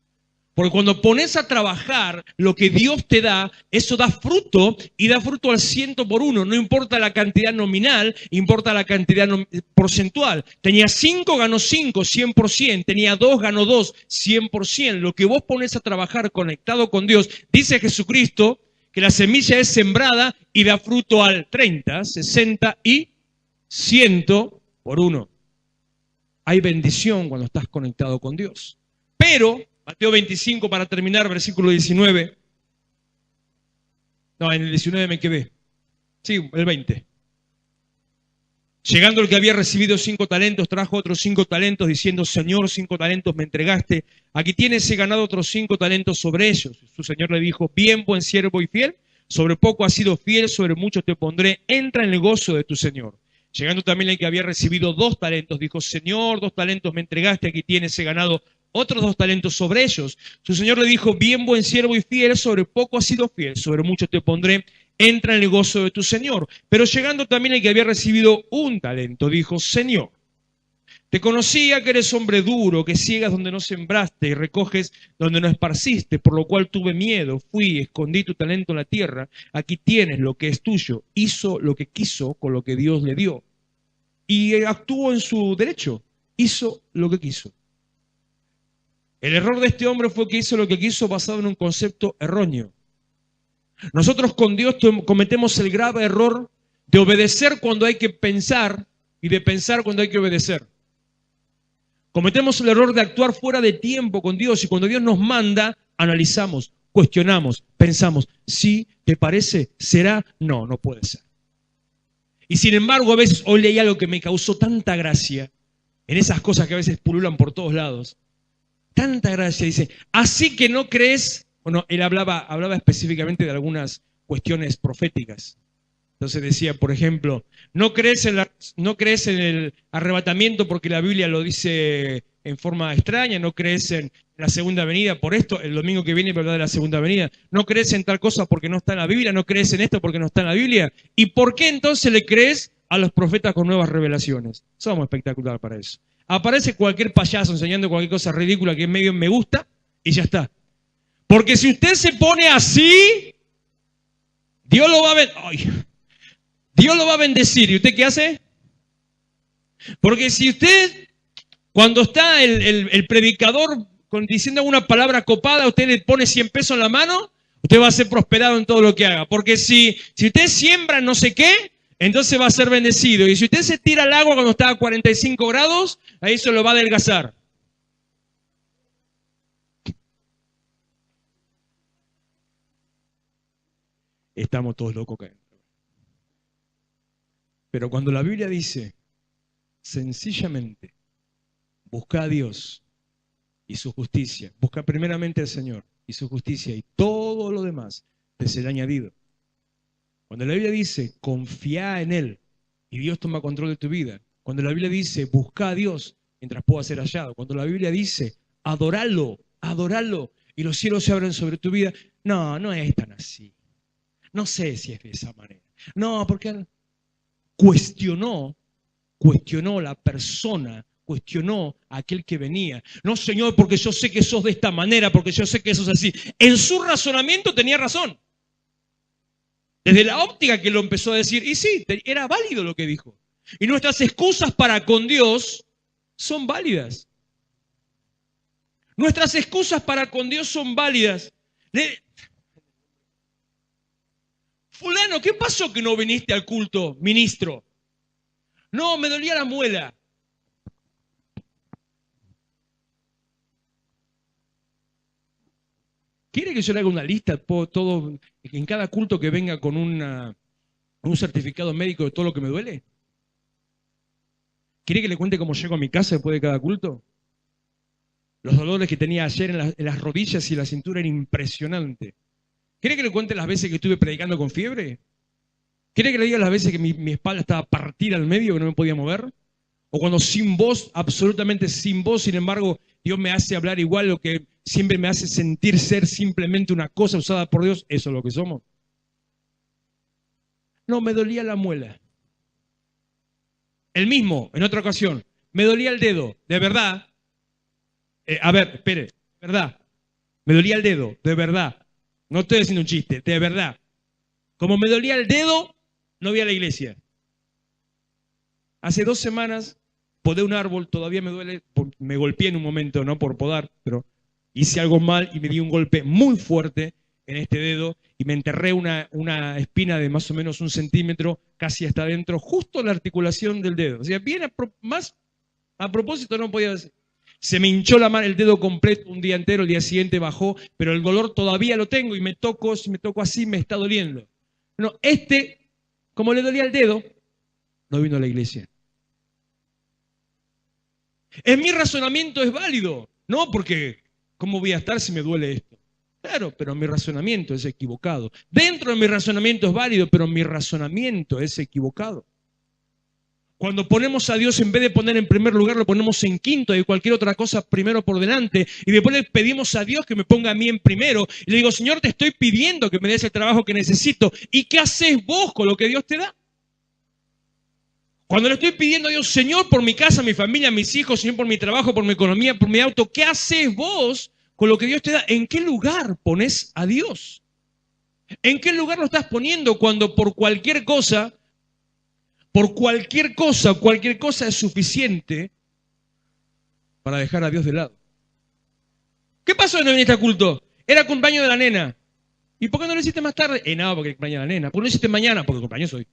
Speaker 2: Porque cuando pones a trabajar lo que Dios te da, eso da fruto y da fruto al 100%. No importa la cantidad nominal, importa la cantidad porcentual. Tenía 5, ganó 5, 100%. Tenía 2, ganó 2, 100%. Lo que vos pones a trabajar conectado con Dios, dice Jesucristo que la semilla es sembrada y da fruto al 30, 60 y 100%. Hay bendición cuando estás conectado con Dios. Pero Mateo 25, para terminar, versículo 19. No, en el 19 me quedé. Sí, el 20. Llegando el que había recibido 5 talentos, trajo otros 5 talentos, diciendo, Señor, 5 talentos me entregaste. Aquí tienes, he ganado otros 5 talentos sobre ellos. Su Señor le dijo, bien, buen siervo y fiel. Sobre poco has sido fiel, sobre mucho te pondré. Entra en el gozo de tu Señor. Llegando también el que había recibido 2 talentos, dijo, Señor, 2 talentos me entregaste. Aquí tienes, he ganado otros 2 talentos sobre ellos. Su Señor le dijo, bien, buen siervo y fiel, sobre poco has sido fiel, sobre mucho te pondré, entra en el gozo de tu Señor. Pero llegando también el que había recibido 1 talento, dijo, Señor, te conocía que eres hombre duro, que ciegas donde no sembraste y recoges donde no esparciste, por lo cual tuve miedo, fui, escondí tu talento en la tierra, aquí tienes lo que es tuyo. Hizo lo que quiso con lo que Dios le dio. Y actuó en su derecho, hizo lo que quiso. El error de este hombre fue que hizo lo que quiso basado en un concepto erróneo. Nosotros con Dios cometemos el grave error de obedecer cuando hay que pensar y de pensar cuando hay que obedecer. Cometemos el error de actuar fuera de tiempo con Dios y cuando Dios nos manda, analizamos, cuestionamos, pensamos, ¿sí? ¿Te parece? ¿Será? No, no puede ser. Y sin embargo, a veces hoy leí algo que me causó tanta gracia en esas cosas que a veces pululan por todos lados. Tanta gracia, dice, así que no crees, bueno, él hablaba específicamente de algunas cuestiones proféticas. Entonces decía, por ejemplo, no crees en el arrebatamiento porque la Biblia lo dice en forma extraña, no crees en la segunda venida, por esto, el domingo que viene voy a hablar de la segunda venida, no crees en tal cosa porque no está en la Biblia, no crees en esto porque no está en la Biblia. ¿Y por qué entonces le crees a los profetas con nuevas revelaciones? Somos espectaculares para eso. Aparece cualquier payaso enseñando cualquier cosa ridícula que es medio me gusta y ya está. Porque si usted se pone así, Dios lo va a bendecir. ¿Y usted qué hace? Porque si usted, cuando está el predicador diciendo una palabra copada, usted le pone 100 pesos en la mano, usted va a ser prosperado en todo lo que haga. Porque si usted siembra no sé qué, entonces va a ser bendecido. Y si usted se tira al agua cuando está a 45 grados, ahí se lo va a adelgazar. estamos todos locos acá adentro. Pero cuando la Biblia dice, sencillamente, busca a Dios y su justicia, busca primeramente al Señor y su justicia y todo lo demás te será añadido. Cuando la Biblia dice, confía en Él y Dios toma control de tu vida. Cuando la Biblia dice, busca a Dios mientras pueda ser hallado. Cuando la Biblia dice, adoralo, adoralo y los cielos se abren sobre tu vida. No, no es tan así. No sé si es de esa manera. No, porque cuestionó la persona, cuestionó a aquel que venía. No, Señor, porque yo sé que sos de esta manera, porque yo sé que sos así. En su razonamiento tenía razón. Desde la óptica que lo empezó a decir, y sí, era válido lo que dijo. Y nuestras excusas para con Dios son válidas. Nuestras excusas para con Dios son válidas. Fulano, ¿qué pasó que no viniste al culto, ministro? No, me dolía la muela. ¿Quiere que yo le haga una lista todo, en cada culto que venga con un certificado médico de todo lo que me duele? ¿Quiere que le cuente cómo llego a mi casa después de cada culto? Los dolores que tenía ayer en las rodillas y la cintura eran impresionantes. ¿Quiere que le cuente las veces que estuve predicando con fiebre? ¿Quiere que le diga las veces que mi espalda estaba partida al medio, que no me podía mover? O cuando sin voz, absolutamente sin voz, sin embargo, Dios me hace hablar igual, lo que siempre me hace sentir ser simplemente una cosa usada por Dios. Eso es lo que somos. No, me dolía la muela. El mismo, en otra ocasión, me dolía el dedo, de verdad. A ver, espere, de verdad. Me dolía el dedo, de verdad. No estoy haciendo un chiste, de verdad. Como me dolía el dedo, no voy a la iglesia. Hace 2 semanas podé un árbol, todavía me duele, me golpeé en un momento, no por podar, pero hice algo mal y me di un golpe muy fuerte en este dedo y me enterré una espina de más o menos 1 centímetro, casi hasta adentro, justo en la articulación del dedo. O sea, bien más a propósito no podía decir. Se me hinchó la mano, el dedo completo un día entero, el día siguiente bajó, pero el dolor todavía lo tengo y si me toco así me está doliendo. No, como le dolía el dedo, no vino a la iglesia. En mi razonamiento es válido, no porque, ¿cómo voy a estar si me duele esto? Claro, pero mi razonamiento es equivocado. Dentro de mi razonamiento es válido, pero mi razonamiento es equivocado. Cuando ponemos a Dios, en vez de poner en primer lugar, lo ponemos en quinto y cualquier otra cosa primero por delante. Y después le pedimos a Dios que me ponga a mí en primero. Y le digo, Señor, te estoy pidiendo que me des el trabajo que necesito. ¿Y qué haces vos con lo que Dios te da? Cuando le estoy pidiendo a Dios, Señor, por mi casa, mi familia, mis hijos, Señor, por mi trabajo, por mi economía, por mi auto, ¿qué haces vos con lo que Dios te da? ¿En qué lugar pones a Dios? ¿En qué lugar lo estás poniendo cuando por cualquier cosa es suficiente para dejar a Dios de lado? ¿Qué pasó en no viniste a culto? Era cumpleaños de la nena. ¿Y por qué no lo hiciste más tarde? No, porque es cumpleaños de la nena. ¿Por qué no lo hiciste mañana? Porque cumpleaños hoy.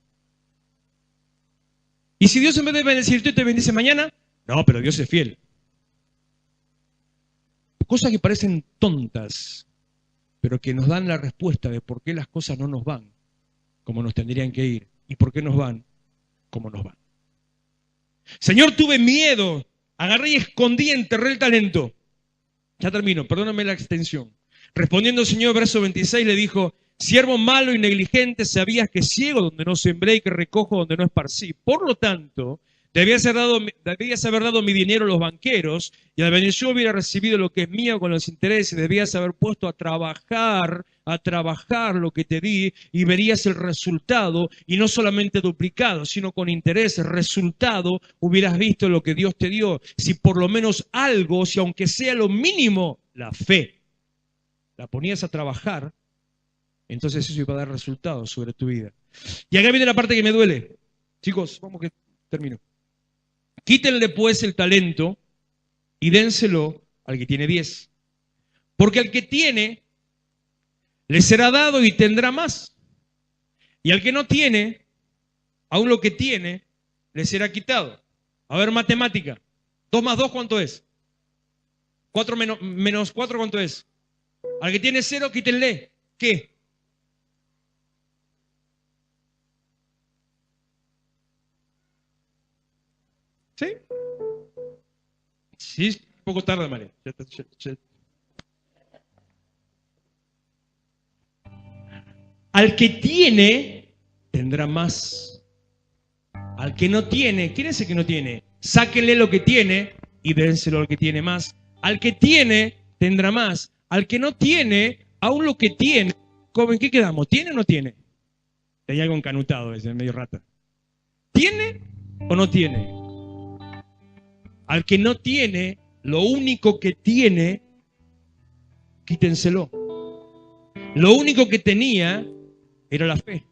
Speaker 2: ¿Y si Dios en vez de bendecirte te bendice mañana? No, pero Dios es fiel. Cosas que parecen tontas, pero que nos dan la respuesta de por qué las cosas no nos van como nos tendrían que ir y por qué nos van como nos van. Señor, tuve miedo, agarré y escondí, enterré el talento. Ya termino, perdóname la extensión. Respondiendo el Señor, verso 26, le dijo, siervo malo y negligente, sabías que ciego donde no sembré y que recojo donde no esparcí. Por lo tanto, debías haber dado mi dinero a los banqueros y al venir yo hubiera recibido lo que es mío con los intereses. Debías haber puesto a trabajar lo que te di y verías el resultado y no solamente duplicado, sino con intereses. Resultado, hubieras visto lo que Dios te dio. Si por lo menos algo, si aunque sea lo mínimo, la fe, la ponías a trabajar, entonces eso iba a dar resultados sobre tu vida. Y acá viene la parte que me duele. Chicos, vamos que termino. Quítenle pues el talento y dénselo al que tiene 10. Porque al que tiene, le será dado y tendrá más. Y al que no tiene, aún lo que tiene, le será quitado. A ver, matemática. 2 más 2, ¿cuánto es? 4 menos 4, ¿cuánto es? Al que tiene 0, quítenle. ¿Qué? Sí, un poco tarde, María. Al que tiene, tendrá más. Al que no tiene, ¿quién es el que no tiene? Sáquenle lo que tiene y dénselo al que tiene más. Al que tiene, tendrá más. Al que no tiene, aún lo que tiene. ¿En qué quedamos? ¿Tiene o no tiene? Hay algo encanutado ese, medio rata. ¿Tiene o no tiene? Al que no tiene, lo único que tiene, quítenselo. Lo único que tenía era la fe.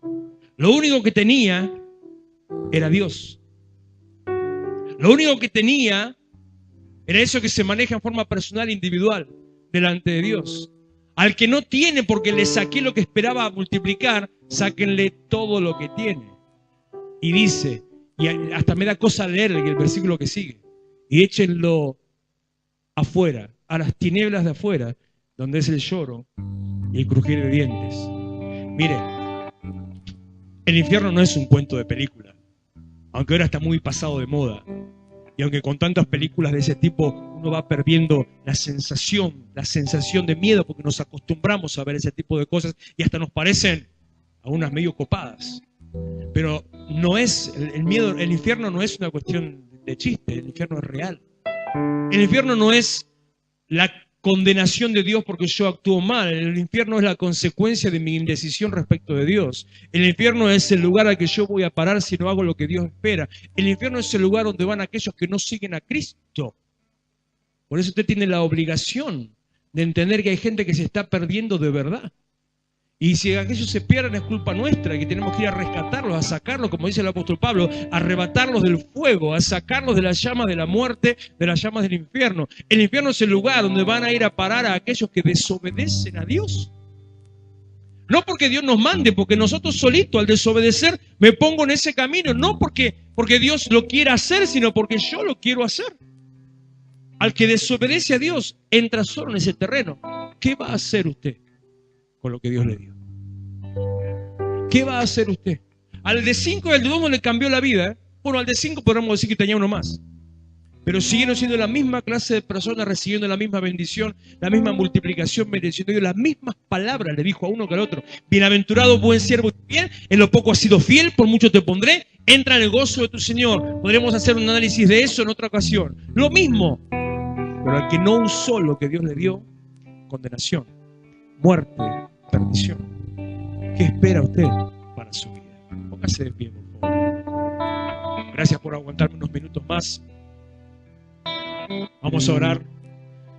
Speaker 2: Lo único que tenía era Dios. Lo único que tenía era eso que se maneja en forma personal e individual delante de Dios. Al que no tiene porque le saqué lo que esperaba multiplicar, sáquenle todo lo que tiene. Y dice, y hasta me da cosa leer el versículo que sigue, y échenlo afuera, a las tinieblas de afuera, donde es el lloro y el crujir de dientes. Mire, el infierno no es un cuento de película, aunque ahora está muy pasado de moda. Y aunque con tantas películas de ese tipo uno va perdiendo la sensación de miedo, porque nos acostumbramos a ver ese tipo de cosas y hasta nos parecen a unas medio copadas. Pero no es, el miedo, el infierno no es una cuestión de chiste, el infierno es real. El infierno no es la condenación de Dios porque yo actúo mal. El infierno es la consecuencia de mi indecisión respecto de Dios. El infierno es el lugar al que yo voy a parar si no hago lo que Dios espera. El infierno es el lugar donde van aquellos que no siguen a Cristo. Por eso usted tiene la obligación de entender que hay gente que se está perdiendo de verdad. Y si aquellos se pierden es culpa nuestra, que tenemos que ir a rescatarlos, a sacarlos, como dice el apóstol Pablo, a arrebatarlos del fuego, a sacarlos de las llamas de la muerte, de las llamas del infierno. El infierno es el lugar donde van a ir a parar a aquellos que desobedecen a Dios. No porque Dios nos mande, porque nosotros solitos al desobedecer me pongo en ese camino. No porque Dios lo quiera hacer, sino porque yo lo quiero hacer. Al que desobedece a Dios, entra solo en ese terreno. ¿Qué va a hacer usted con lo que Dios le dio? ¿Qué va a hacer usted? Al de 5 y al de 1 le cambió la vida. Bueno, al de 5 podríamos decir que tenía uno más. Pero siguieron siendo la misma clase de personas, recibiendo la misma bendición, la misma multiplicación, bendiciendo Dios. Las mismas palabras le dijo a uno que al otro. Bienaventurado, buen siervo y fiel, en lo poco has sido fiel, por mucho te pondré. Entra en el gozo de tu Señor. Podremos hacer un análisis de eso en otra ocasión. Lo mismo. Pero al que no usó lo que Dios le dio, condenación, muerte, perdición. ¿Qué espera usted para su vida? Póngase de pie, por favor. Gracias por aguantarme unos minutos más. Vamos a orar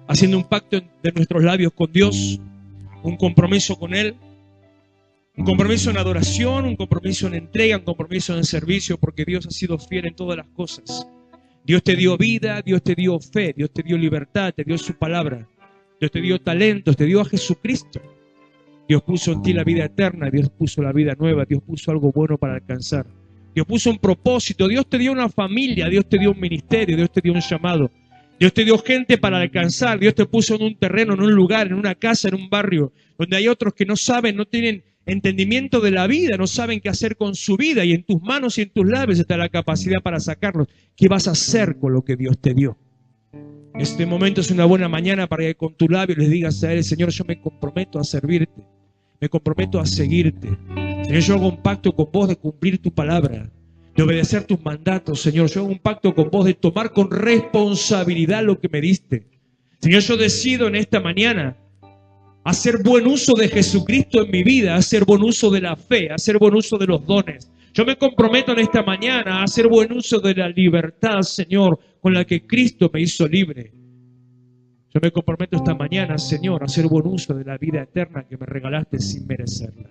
Speaker 2: haciendo un pacto de nuestros labios con Dios, un compromiso con Él, un compromiso en adoración, un compromiso en entrega, un compromiso en servicio, porque Dios ha sido fiel en todas las cosas. Dios te dio vida, Dios te dio fe, Dios te dio libertad, te dio su palabra, Dios te dio talentos, te dio a Jesucristo. Dios puso en ti la vida eterna, Dios puso la vida nueva, Dios puso algo bueno para alcanzar. Dios puso un propósito, Dios te dio una familia, Dios te dio un ministerio, Dios te dio un llamado. Dios te dio gente para alcanzar, Dios te puso en un terreno, en un lugar, en una casa, en un barrio, donde hay otros que no saben, no tienen entendimiento de la vida, no saben qué hacer con su vida, y en tus manos y en tus labios está la capacidad para sacarlos. ¿Qué vas a hacer con lo que Dios te dio? Este momento es una buena mañana para que con tu labio les digas a Él: Señor, yo me comprometo a servirte, me comprometo a seguirte. Señor, yo hago un pacto con vos de cumplir tu palabra, de obedecer tus mandatos. Señor, yo hago un pacto con vos de tomar con responsabilidad lo que me diste. Señor, yo decido en esta mañana hacer buen uso de Jesucristo en mi vida, hacer buen uso de la fe, hacer buen uso de los dones. Yo me comprometo en esta mañana a hacer buen uso de la libertad, Señor, con la que Cristo me hizo libre. Yo me comprometo esta mañana, Señor, a hacer buen uso de la vida eterna que me regalaste sin merecerla.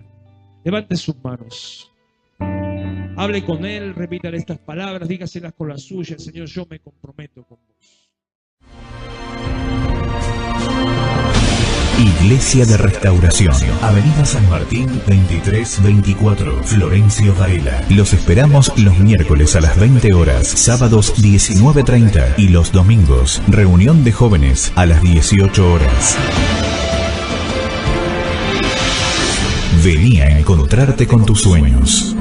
Speaker 2: Levante sus manos. Hable con Él, repítale estas palabras, dígaselas con las suyas. Señor, yo me comprometo con vos.
Speaker 1: Iglesia de Restauración, Avenida San Martín 2324, Florencio Varela. Los esperamos los miércoles a las 20 horas, sábados 19:30 y los domingos, reunión de jóvenes a las 18 horas. Vení a encontrarte con tus sueños.